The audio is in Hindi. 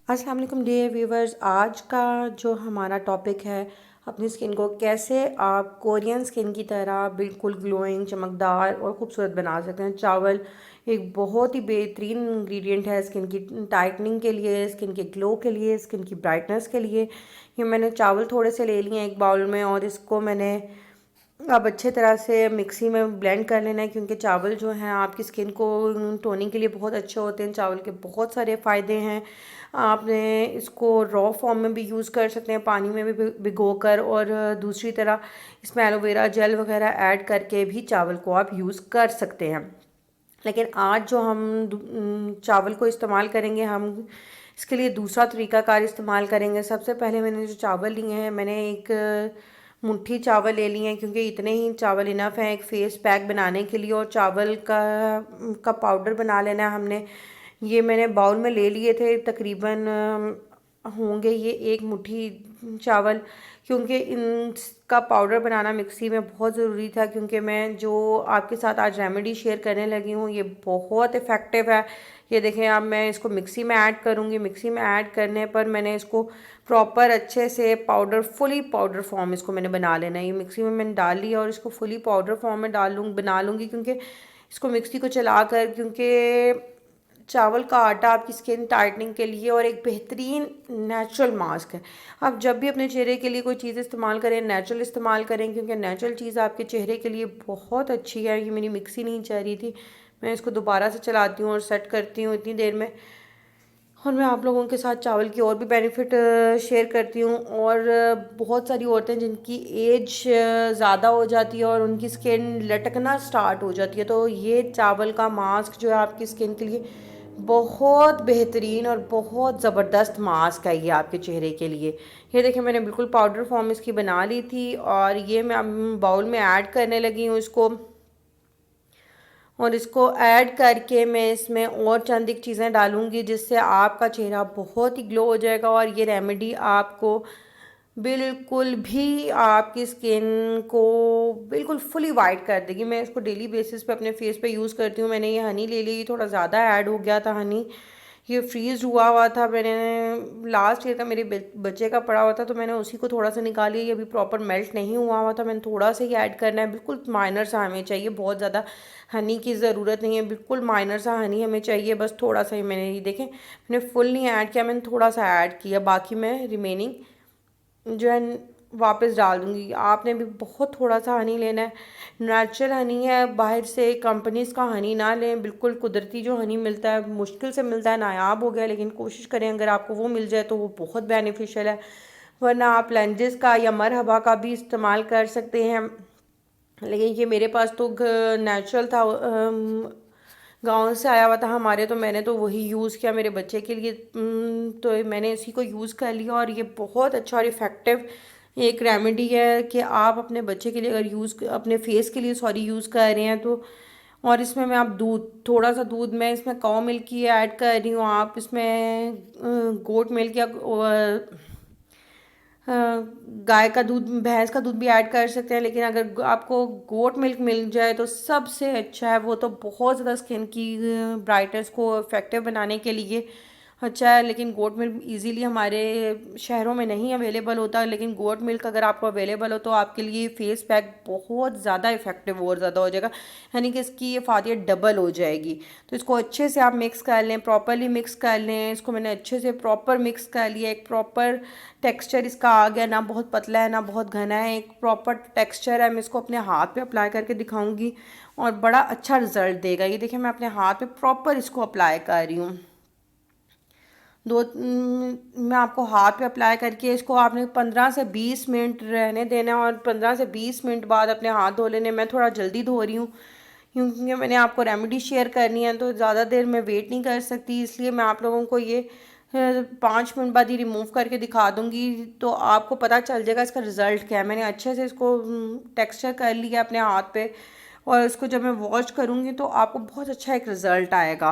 अस्सलाम वालेकुम डियर व्यूवर्स। आज का जो हमारा टॉपिक है, अपनी स्किन को कैसे आप कोरियन स्किन की तरह बिल्कुल ग्लोइंग, चमकदार और ख़ूबसूरत बना सकते हैं। चावल एक बहुत ही बेहतरीन इंग्रेडिएंट है स्किन की टाइटनिंग के लिए, स्किन के ग्लो के लिए, स्किन की ब्राइटनेस के लिए। ये मैंने चावल थोड़े से ले लिए हैं एक बाउल में, और इसको मैंने अब अच्छे तरह से मिक्सी में ब्लेंड कर लेना है, क्योंकि चावल जो हैं आपकी स्किन को टोनिंग के लिए बहुत अच्छे होते हैं। चावल के बहुत सारे फ़ायदे हैं। आपने इसको रॉ फॉर्म में भी यूज़ कर सकते हैं, पानी में भी भिगो कर, और दूसरी तरह इसमें एलोवेरा जेल वगैरह ऐड करके भी चावल को आप यूज़ कर सकते हैं। लेकिन आज जो हम चावल को इस्तेमाल करेंगे, हम इसके लिए दूसरा तरीक़ाकार इस्तेमाल करेंगे। सबसे पहले मैंने जो चावल लिए हैं, मैंने एक मुट्ठी चावल ले लिए हैं, क्योंकि इतने ही चावल इनफ हैं एक फ़ेस पैक बनाने के लिए। और चावल का पाउडर बना लेना है हमने। ये मैंने बाउल में ले लिए थे, तकरीबन होंगे ये एक मुट्ठी चावल, क्योंकि इनका पाउडर बनाना मिक्सी में बहुत ज़रूरी था। क्योंकि मैं जो आपके साथ आज रेमेडी शेयर करने लगी हूँ, ये बहुत इफ़ेक्टिव है। ये देखें, अब मैं इसको मिक्सी में ऐड करूँगी। मिक्सी में ऐड करने पर मैंने इसको प्रॉपर अच्छे से पाउडर, फुली पाउडर फॉर्म इसको मैंने बना लेना है। ये मिक्सी में मैंने डाल लिया और इसको फुली पाउडर फॉर्म में बना लूँगी, क्योंकि इसको मिक्सी को चला कर, क्योंकि चावल का आटा आपकी स्किन टाइटनिंग के लिए और एक बेहतरीन नेचुरल मास्क है। आप जब भी अपने चेहरे के लिए कोई चीज़ इस्तेमाल करें, नेचुरल इस्तेमाल करें, क्योंकि नेचुरल चीज़ आपके चेहरे के लिए बहुत अच्छी है। ये मेरी मिक्सी नहीं चाह रही थी, मैं इसको दोबारा से चलाती हूँ और सेट करती हूँ इतनी देर में। और मैं आप लोगों के साथ चावल की और भी बेनिफिट शेयर करती हूँ। और बहुत सारी औरतें जिनकी एज ज़्यादा हो जाती है और उनकी स्किन लटकना स्टार्ट हो जाती है, तो ये चावल का मास्क जो है आपकी स्किन के लिए बहुत बेहतरीन और बहुत ज़बरदस्त मास्क है ये आपके चेहरे के लिए। ये देखिए, मैंने बिल्कुल पाउडर फॉर्म इसकी बना ली थी, और ये मैं अब बाउल में ऐड करने लगी हूँ इसको। और इसको ऐड करके मैं इसमें और चंद एक चीज़ें डालूँगी, जिससे आपका चेहरा बहुत ही ग्लो हो जाएगा। और ये रेमेडी आपको बिल्कुल भी आपकी स्किन को बिल्कुल फुली वाइट कर देगी। मैं इसको डेली बेसिस पे अपने फेस पे यूज़ करती हूँ। मैंने ये हनी ले ली, थोड़ा ज़्यादा ऐड हो गया था हनी। ये फ्रीज़ हुआ था, मैंने लास्ट ईयर का मेरे बच्चे का पड़ा हुआ था, तो मैंने उसी को थोड़ा सा निकाली। ये अभी प्रॉपर मेल्ट नहीं हुआ था, मैंने थोड़ा सा ही ऐड करना है। बिल्कुल माइनर सा हमें चाहिए, बहुत ज़्यादा हनी की ज़रूरत नहीं है, बिल्कुल माइनर सा हनी हमें चाहिए, बस थोड़ा सा ही। मैंने ये देखें, मैंने फुल नहीं ऐड किया, मैंने थोड़ा सा ऐड किया, बाकी मैं रिमेनिंग जो है वापस डाल दूँगी। आपने भी बहुत थोड़ा सा हनी लेना है, नेचुरल हनी है, बाहर से कंपनीज़ का हनी ना लें। बिल्कुल कुदरती जो हनी मिलता है, मुश्किल से मिलता है, नायाब हो गया, लेकिन कोशिश करें अगर आपको वो मिल जाए तो वो बहुत बेनिफिशियल है। वरना आप लेंजेस का या मरहबा का भी इस्तेमाल कर सकते हैं। लेकिन ये मेरे पास तो नेचुरल था, गांव से आया हुआ था हमारे, तो मैंने तो वही यूज़ किया मेरे बच्चे के लिए। तो मैंने इसी को यूज़ कर लिया, और ये बहुत अच्छा और इफ़ेक्टिव एक रेमेडी है कि आप अपने बच्चे के लिए अगर अपने फेस के लिए यूज़ कर रहे हैं तो। और इसमें मैं आप थोड़ा सा दूध, मैं इसमें काऊ मिल्क की ऐड कर रही हूँ। आप इसमें गोट मिल्क या गाय का दूध, भैंस का दूध भी ऐड कर सकते हैं। लेकिन अगर आपको गोट मिल्क मिल जाए तो सबसे अच्छा है। वो तो बहुत ज़्यादा स्किन की ब्राइटनेस को इफेक्टिव बनाने के लिए अच्छा है। लेकिन गोट मिल्क इजीली हमारे शहरों में नहीं अवेलेबल होता, लेकिन गोट मिल्क अगर आपको अवेलेबल हो तो आपके लिए फेस पैक बहुत ज़्यादा इफेक्टिव और ज़्यादा हो जाएगा, यानी कि इसकी ये फ़ायदे डबल हो जाएगी। तो इसको अच्छे से आप मिक्स कर लें, प्रॉपरली मिक्स कर लें। इसको मैंने अच्छे से प्रॉपर मिक्स कर लिया, एक प्रॉपर टेक्सचर इसका आ गया, ना बहुत पतला है ना बहुत घना है, एक प्रॉपर टेक्सचर है। मैं इसको अपने हाथ पे अप्लाई करके दिखाऊंगी और बड़ा अच्छा रिजल्ट देगा। ये देखिए, मैं अपने हाथ पे प्रॉपर इसको अप्लाई कर रही हूँ। मैं आपको हाथ पे अप्लाई करके इसको आपने 15 से 20 मिनट रहने देना है, और 15 से 20 मिनट बाद अपने हाथ धो लेने। मैं थोड़ा जल्दी धो रही हूँ, क्योंकि मैंने आपको रेमेडी शेयर करनी है, तो ज़्यादा देर मैं वेट नहीं कर सकती, इसलिए मैं आप लोगों को ये 5 मिनट बाद ही रिमूव करके दिखा दूँगी, तो आपको पता चल जाएगा इसका रिज़ल्ट क्या है। मैंने अच्छे से इसको टेक्सचर कर लिया अपने हाथ पे, और इसको जब मैं वॉश करूँगी तो आपको बहुत अच्छा एक रिज़ल्ट आएगा।